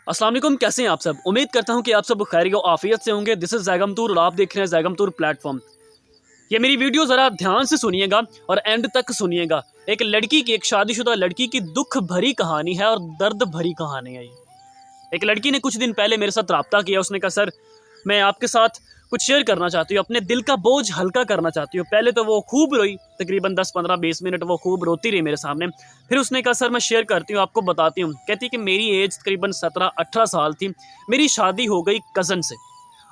अस्सलाम वालेकुम, कैसे हैं आप सब। उम्मीद करता हूं कि आप सब खैर आफियत से होंगे। दिस इज़ जैगम टूर और आप देख रहे हैं जैगम टूर प्लेटफॉर्म। ये मेरी वीडियो ज़रा ध्यान से सुनिएगा और एंड तक सुनिएगा। एक लड़की की, एक शादीशुदा लड़की की दुख भरी कहानी है और दर्द भरी कहानी है ये। एक लड़की ने कुछ दिन पहले मेरे साथ रब्ता किया। उसने कहा सर मैं आपके साथ कुछ शेयर करना चाहती हूँ, अपने दिल का बोझ हल्का करना चाहती हूँ। पहले तो वो खूब रोई, तकरीबन 10-15-20 मिनट वो खूब रोती रही मेरे सामने। फिर उसने कहा सर मैं शेयर करती हूँ, आपको बताती हूँ। कहती कि मेरी एज तकरीबन 17-18 साल थी, मेरी शादी हो गई कज़न से।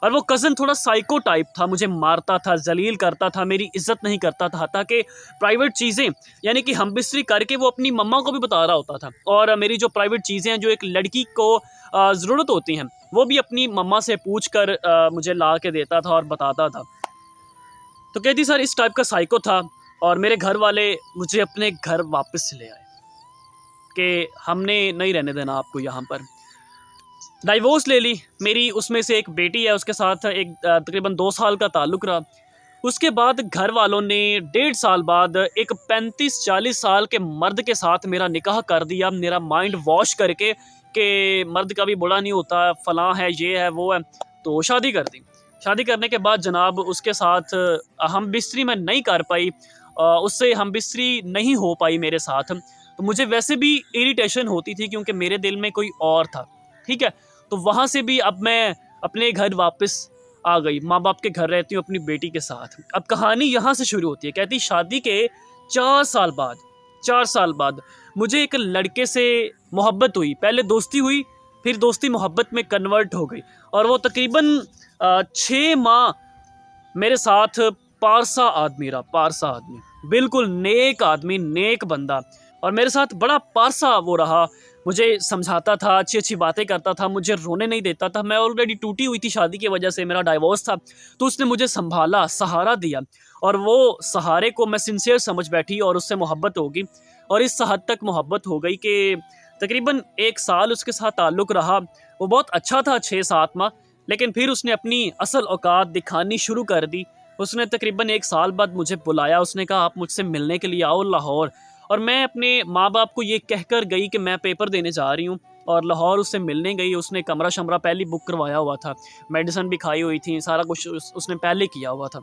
और वो कज़न थोड़ा साइको टाइप था, मुझे मारता था, जलील करता था, मेरी इज्जत नहीं करता था, ताकि प्राइवेट चीज़ें यानी कि हम बिस्तरी करके वो अपनी मम्मा को भी बता रहा होता था। और मेरी जो प्राइवेट चीज़ें हैं जो एक लड़की को ज़रूरत होती हैं वो भी अपनी मम्मा से पूछ कर मुझे ला के देता था और बताता था। तो कहती सर इस टाइप का साइको था और मेरे घर वाले मुझे अपने घर वापस ले आए कि हमने नहीं रहने देना आपको यहाँ पर। डाइवोर्स ले ली मेरी, उसमें से एक बेटी है, उसके साथ एक तकरीबन 2 साल का ताल्लुक़ रहा। उसके बाद घर वालों ने 1.5 साल बाद एक 35-40 साल के मर्द के साथ मेरा निकाह कर दिया, मेरा माइंड वॉश करके कि मर्द का भी बुरा नहीं होता, फ़लाँ है, ये है, वो है। तो शादी कर दी। शादी करने के बाद जनाब उसके साथ हम बिस्तरी मैं नहीं कर पाई, उससे हम बिस्तरी नहीं हो पाई मेरे साथ। तो मुझे वैसे भी इरिटेशन होती थी क्योंकि मेरे दिल में कोई और था, ठीक है। तो वहाँ से भी अब मैं अपने घर वापस आ गई, माँ बाप के घर रहती हूँ अपनी बेटी के साथ। अब कहानी यहाँ से शुरू होती है। कहती शादी के 4 साल बाद 4 साल बाद मुझे एक लड़के से मोहब्बत हुई। पहले दोस्ती हुई, फिर दोस्ती मोहब्बत में कन्वर्ट हो गई और वो तकरीबन 6 माह मेरे साथ पारसा आदमी रहा, पारसा आदमी, बिल्कुल नेक आदमी, नेक बंदा। और मेरे साथ बड़ा पारसा वो रहा, मुझे समझाता था, अच्छी अच्छी बातें करता था, मुझे रोने नहीं देता था। मैं ऑलरेडी टूटी हुई थी शादी की वजह से, मेरा डाइवोर्स था। तो उसने मुझे संभाला, सहारा दिया और वो सहारे को मैं सिंसियर समझ बैठी और उससे मोहब्बत होगी। और इस हद तक मोहब्बत हो गई कि तकरीबन 1 साल उसके साथ ताल्लुक़ रहा। वो बहुत अच्छा था 6-7 माह, लेकिन फिर उसने अपनी असल औकात दिखानी शुरू कर दी। उसने तकरीबन 1 साल बाद मुझे बुलाया, उसने कहा आप मुझसे मिलने के लिए आओ लाहौर। और मैं अपने माँ बाप को ये कहकर गई कि मैं पेपर देने जा रही हूँ और लाहौर उससे मिलने गई। उसने कमरा शमरा पहले बुक करवाया हुआ था, मेडिसिन भी खाई हुई थी, सारा कुछ उसने पहले किया हुआ था।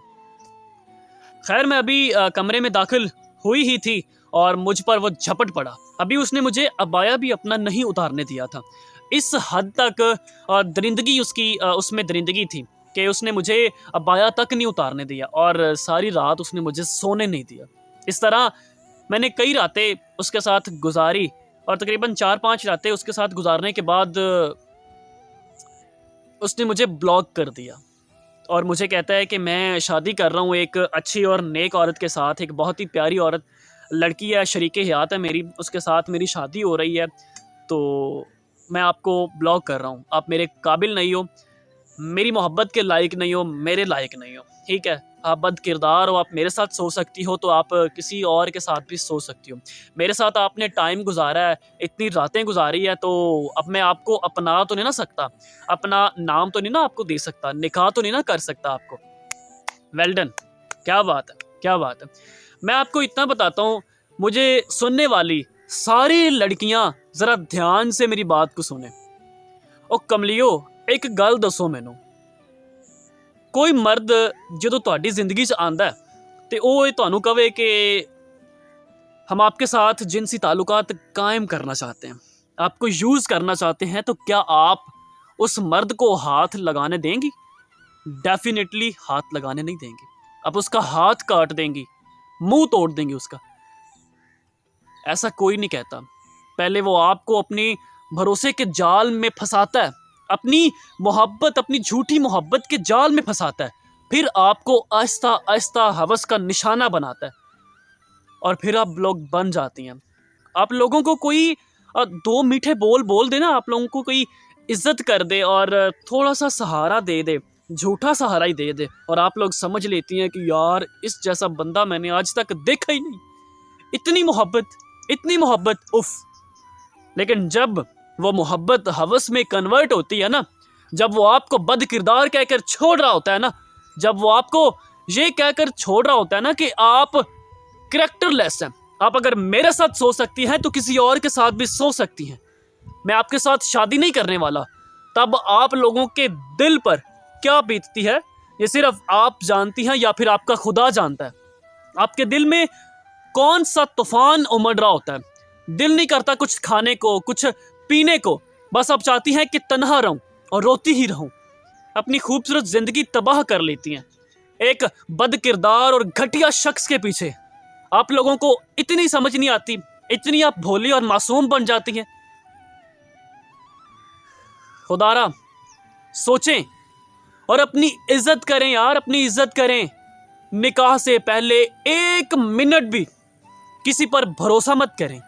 खैर मैं अभी कमरे में दाखिल हुई ही थी और मुझ पर वो झपट पड़ा। अभी उसने मुझे अबाया भी अपना नहीं उतारने दिया था। इस हद तक दरिंदगी उसकी उसमें दरिंदगी थी कि उसने मुझे अबाया तक नहीं उतारने दिया और सारी रात उसने मुझे सोने नहीं दिया। इस तरह मैंने कई रातें उसके साथ गुजारी और तकरीबन 4-5 रातें उसके साथ गुजारने के बाद उसने मुझे ब्लॉक कर दिया और मुझे कहता है कि मैं शादी कर रहा हूँ एक अच्छी और नेक औरत के साथ, एक बहुत ही प्यारी औरत, लड़की है, शरीके हयात है मेरी, उसके साथ मेरी शादी हो रही है, तो मैं आपको ब्लॉक कर रहा हूँ, आप मेरे काबिल नहीं हो, मेरी मोहब्बत के लायक नहीं हो, मेरे लायक नहीं हो, ठीक है। आप बद किरदार हो, आप मेरे साथ सो सकती हो तो आप किसी और के साथ भी सो सकती हो। मेरे साथ आपने टाइम गुजारा है, इतनी रातें गुजारी है, तो अब मैं आपको अपना तो नहीं ना सकता, अपना नाम तो नहीं ना आपको दे सकता, निकाह तो नहीं ना कर सकता आपको। वेल डन, क्या बात है, क्या बात है। मैं आपको इतना बताता हूँ, मुझे सुनने वाली सारी लड़कियाँ ज़रा ध्यान से मेरी बात को सुने। ओ कमलियो एक गल दसो मैनू, कोई मर्द जो तुहाडी जिंदगी च आंदा है तो वो तुहानू कहे कि हम आपके साथ जिनसी ताल्लुकात कायम करना चाहते हैं, आपको यूज़ करना चाहते हैं, तो क्या आप उस मर्द को हाथ लगाने देंगी? डेफिनेटली हाथ लगाने नहीं देंगी। आप उसका हाथ काट देंगी, मुंह तोड़ देंगी उसका। ऐसा कोई नहीं कहता। पहले वो आपको अपनी भरोसे के जाल में फंसाता है, अपनी मोहब्बत, अपनी झूठी मोहब्बत के जाल में फंसाता है, फिर आपको आहिस्ता आहिस्ता हवस का निशाना बनाता है और फिर आप लोग बन जाती हैं। आप लोगों को कोई 2 मीठे बोल बोल दे ना, आप लोगों को कोई इज्जत कर दे और थोड़ा सा सहारा दे दे, झूठा सहारा ही दे दे, और आप लोग समझ लेती हैं कि यार इस जैसा बंदा मैंने आज तक देखा ही नहीं, इतनी मोहब्बत, इतनी मोहब्बत, उफ। लेकिन जब वो मोहब्बत हवस में कन्वर्ट होती है ना, जब वो आपको बद किरदार कहकर छोड़ रहा होता है ना, जब वो आपको ये कहकर छोड़ रहा होता है ना कि आप कैरेक्टरलेस हैं, आप अगर मेरे साथ सो सकती हैं तो किसी और के साथ भी सो सकती हैं, मैं आपके साथ शादी नहीं करने वाला, तब आप लोगों के दिल पर क्या बीतती है ये सिर्फ आप जानती हैं या फिर आपका खुदा जानता है। आपके दिल में कौन सा तूफान उमड़ रहा होता है। दिल नहीं करता कुछ खाने को, कुछ पीने को, बस आप चाहती हैं कि तन्हा रहूं और रोती ही रहूं। अपनी खूबसूरत जिंदगी तबाह कर लेती हैं एक बद किरदार और घटिया शख्स के पीछे। आप लोगों को इतनी समझ नहीं आती, इतनी आप भोली और मासूम बन जाती हैं। खुदारा सोचें और अपनी इज्जत करें यार, अपनी इज्जत करें। निकाह से पहले 1 मिनट भी किसी पर भरोसा मत करें।